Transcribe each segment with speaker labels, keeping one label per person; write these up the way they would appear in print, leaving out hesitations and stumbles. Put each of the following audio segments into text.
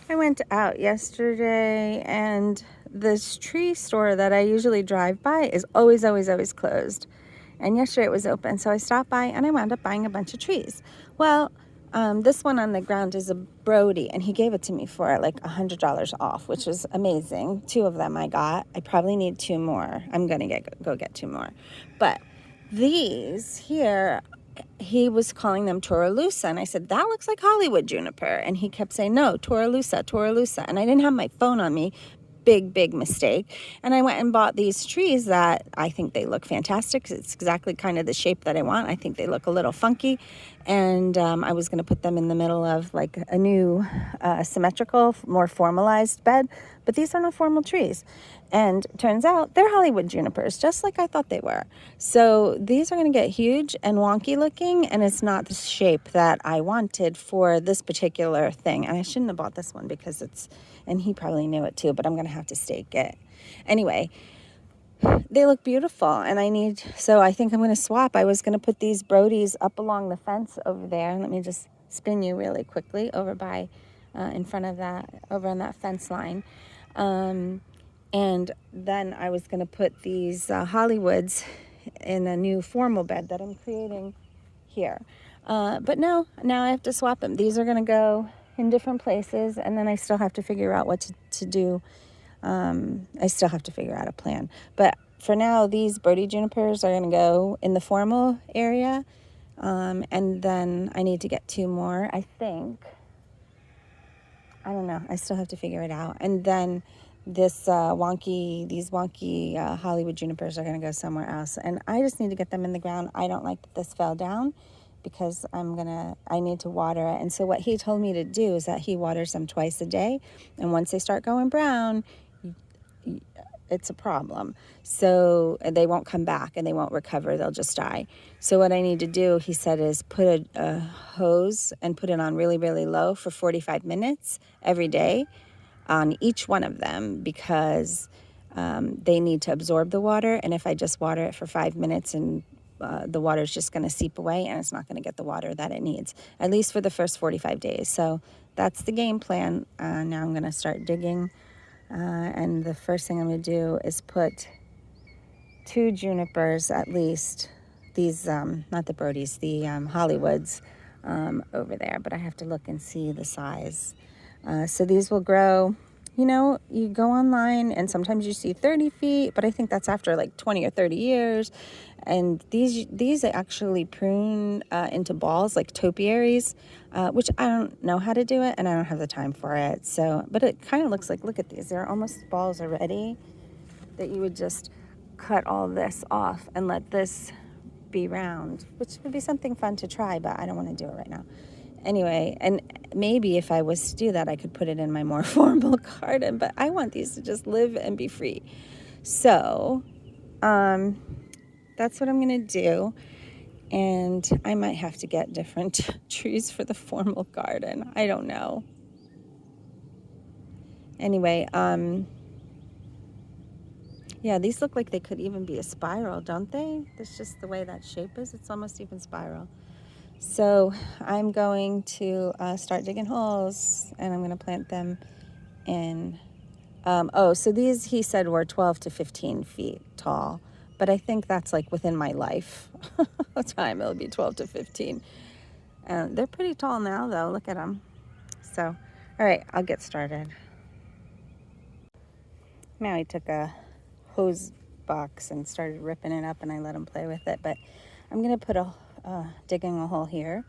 Speaker 1: I went out yesterday and this tree store that I usually drive by is always closed. And yesterday it was open. So I stopped by and I wound up buying a bunch of trees. Well, this one on the ground is a Brodie, and he gave it to me for like $100 off, which was amazing. 2 of them I got. I probably need 2 more. I'm going to go get 2 more. But these here, he was calling them Torolusa, and I said, that looks like Hollywood juniper. And he kept saying, no, Torolusa. And I didn't have my phone on me. Big mistake. And I went and bought these trees that I think they look fantastic. It's exactly kind of the shape that I want. I think they look a little funky. And I was going to put them in the middle of like a new symmetrical, more formalized bed. But these are not formal trees. And turns out they're Hollywood junipers, just like I thought they were. So these are going to get huge and wonky looking, and it's not the shape that I wanted for this particular thing. And I shouldn't have bought this one because and he probably knew it too, but I'm going to have to stake it. Anyway, they look beautiful, and so I think I'm going to swap. I was going to put these Brodies up along the fence over there. Let me just spin you really quickly over by, in front of that, over on that fence line. And then I was going to put these Hollywoods in a new formal bed that I'm creating here. But no, now I have to swap them. These are going to go in different places, and then I still have to figure out what to do. I still have to figure out a plan. But for now, these Brodie Junipers are going to go in the formal area. And then I need to get 2 more, I think. I don't know. I still have to figure it out. And then these wonky Hollywood junipers are going to go somewhere else. And I just need to get them in the ground. I don't like that this fell down because I need to water it. And so what he told me to do is that he waters them twice a day. And once they start going brown, it's a problem. So they won't come back and they won't recover. They'll just die. So what I need to do, he said, is put a hose and put it on really, really low for 45 minutes every day on each one of them, because they need to absorb the water. And if I just water it for 5 minutes, and the water is just going to seep away and it's not going to get the water that it needs, at least for the first 45 days. So that's the game plan. Now I'm going to start digging. And the first thing I'm going to do is put 2 junipers at least. These, not the Brodies, the Hollywoods over there. But I have to look and see the size. So these will grow, you go online and sometimes you see 30 feet, but I think that's after like 20 or 30 years. And these actually prune into balls like topiaries, which I don't know how to do it and I don't have the time for it. So, but it kind of looks like, look at these, they're almost balls already, that you would just cut all this off and let this be round, which would be something fun to try, but I don't want to do it right now. Anyway, and maybe if I was to do that, I could put it in my more formal garden, but I want these to just live and be free. So, that's what I'm going to do. And I might have to get different trees for the formal garden. I don't know. Anyway, yeah, these look like they could even be a spiral, don't they? That's just the way that shape is. It's almost even spiral. So I'm going to start digging holes, and I'm going to plant them in. So these, he said, were 12 to 15 feet tall. But I think that's like within my life time. It'll be 12 to 15. They're pretty tall now, though. Look at them. So, all right, I'll get started. Now I took a hose box and started ripping it up, and I let him play with it. But I'm going to put digging a hole here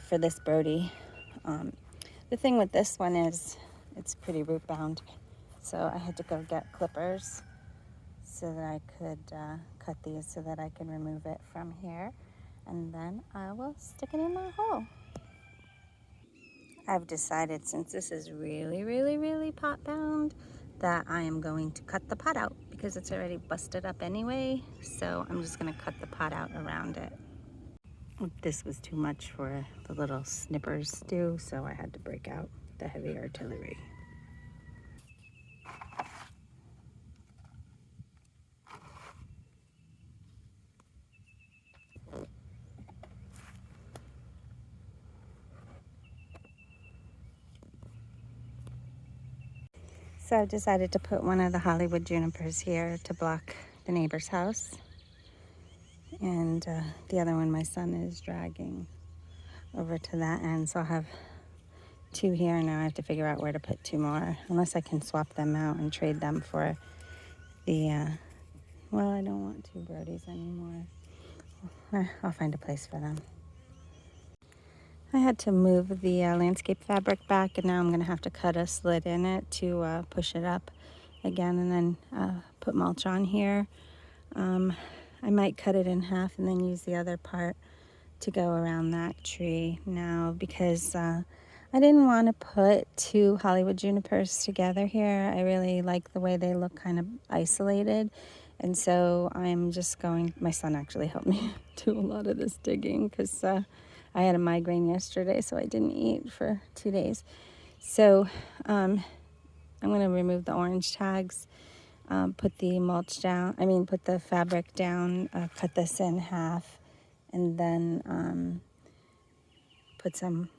Speaker 1: for this Brodie. The thing with this one is it's pretty root bound. So I had to go get clippers so that I could cut these so that I can remove it from here. And then I will stick it in my hole. I've decided, since this is really, really, really pot bound, that I am going to cut the pot out because it's already busted up anyway. So I'm just going to cut the pot out around it. This was too much for the little snippers to do, so I had to break out the heavy artillery. So I've decided to put one of the Hollywood junipers here to block the neighbor's house. And the other one my son is dragging over to that end. So I'll have two here. Now I have to figure out where to put two more. Unless I can swap them out and trade them for the, well, I don't want two Brodies anymore. I'll find a place for them. I had to move the landscape fabric back, and now I'm going to have to cut a slit in it to push it up again, and then put mulch on here. I might cut it in half and then use the other part to go around that tree now, because I didn't want to put two Hollywood junipers together here. I really like the way they look kind of isolated. And so I'm just going, my son actually helped me do a lot of this digging because I had a migraine yesterday, so I didn't eat for 2 days. So I'm going to remove the orange tags, put the mulch down, put the fabric down, cut this in half, and then put some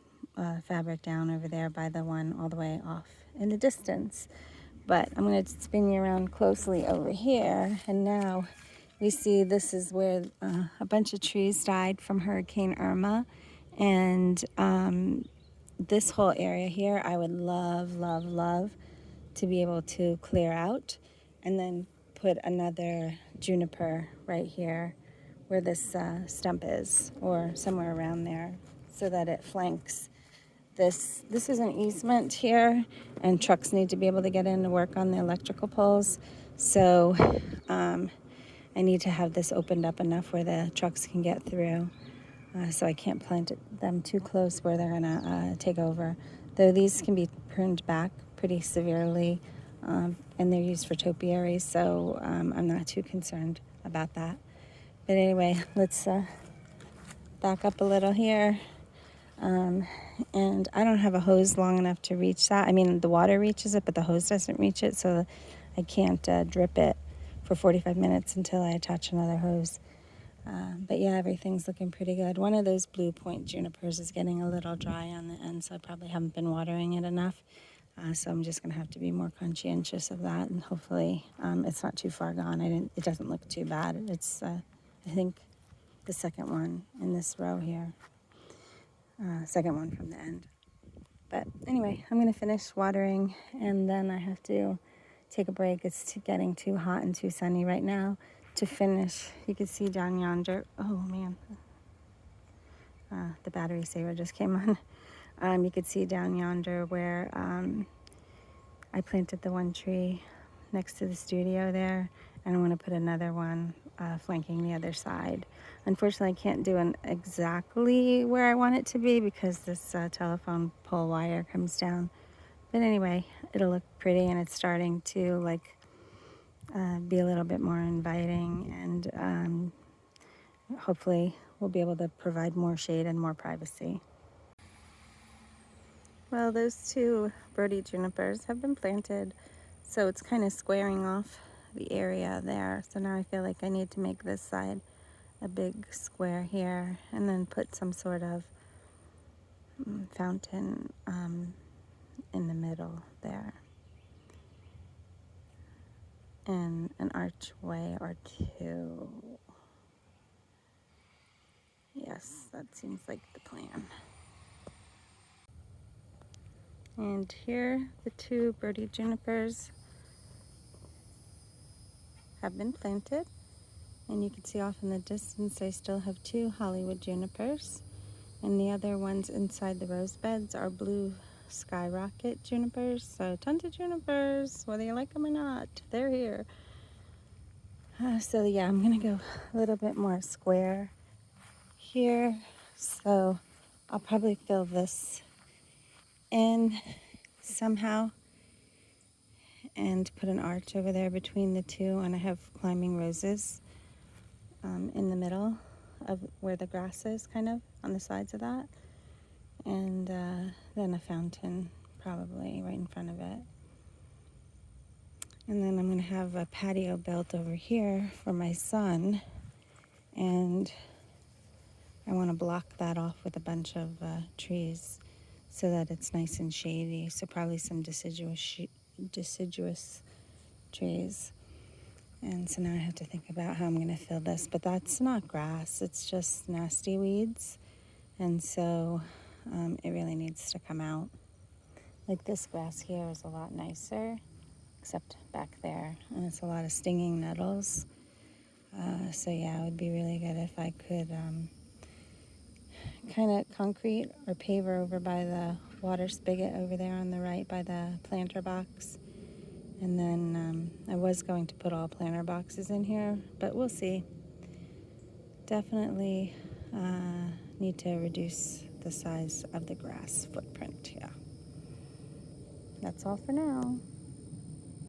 Speaker 1: fabric down over there by the one all the way off in the distance. But I'm going to spin you around closely over here, and now we see this is where a bunch of trees died from Hurricane Irma, and this whole area here I would love, love, love to be able to clear out and then put another juniper right here where this stump is, or somewhere around there, so that it flanks this. This is an easement here, and trucks need to be able to get in to work on the electrical poles. So I need to have this opened up enough where the trucks can get through. So I can't plant them too close where they're gonna take over. Though these can be pruned back pretty severely, and they're used for topiaries, so I'm not too concerned about that. But anyway, let's back up a little here. And I don't have a hose long enough to reach that. The water reaches it, but the hose doesn't reach it, so I can't drip it for 45 minutes until I attach another hose. But yeah, everything's looking pretty good. One of those blue point junipers is getting a little dry on the end, so I probably haven't been watering it enough. So I'm just going to have to be more conscientious of that, and hopefully it's not too far gone. It doesn't look too bad. It's, I think, the second one in this row here. Second one from the end. But anyway, I'm going to finish watering, and then I have to take a break. It's getting too hot and too sunny right now to finish. You can see down yonder. Oh, man. The battery saver just came on. You could see down yonder where I planted the one tree next to the studio there, and I want to put another one flanking the other side. Unfortunately, I can't do exactly where I want it to be because this telephone pole wire comes down. But anyway, it'll look pretty, and it's starting to be a little bit more inviting, and hopefully we'll be able to provide more shade and more privacy. Well, those two Brodie Junipers have been planted, so it's kind of squaring off the area there. So now I feel like I need to make this side a big square here, and then put some sort of fountain in the middle there, and an archway or two. Yes, that seems like the plan. And here the two Brodie Junipers have been planted, and you can see off in the distance I still have two Hollywood junipers, and the other ones inside the rose beds are blue skyrocket junipers. So tons of junipers, whether you like them or not, they're here. So yeah, I'm gonna go a little bit more square here, so I'll probably fill this in somehow and put an arch over there between the two, and I have climbing roses in the middle of where the grass is, kind of on the sides of that, and then a fountain probably right in front of it. And then I'm going to have a patio built over here for my son, and I want to block that off with a bunch of trees so that it's nice and shady. So probably some deciduous deciduous trees. And so now I have to think about how I'm going to fill this. But that's not grass. It's just nasty weeds. And so it really needs to come out. Like this grass here is a lot nicer, except back there. And it's a lot of stinging nettles. So yeah, it would be really good if I could kind of concrete or paver over by the water spigot over there on the right by the planter box. And then I was going to put all planter boxes in here, but we'll see. Definitely need to reduce the size of the grass footprint, yeah. That's all for now.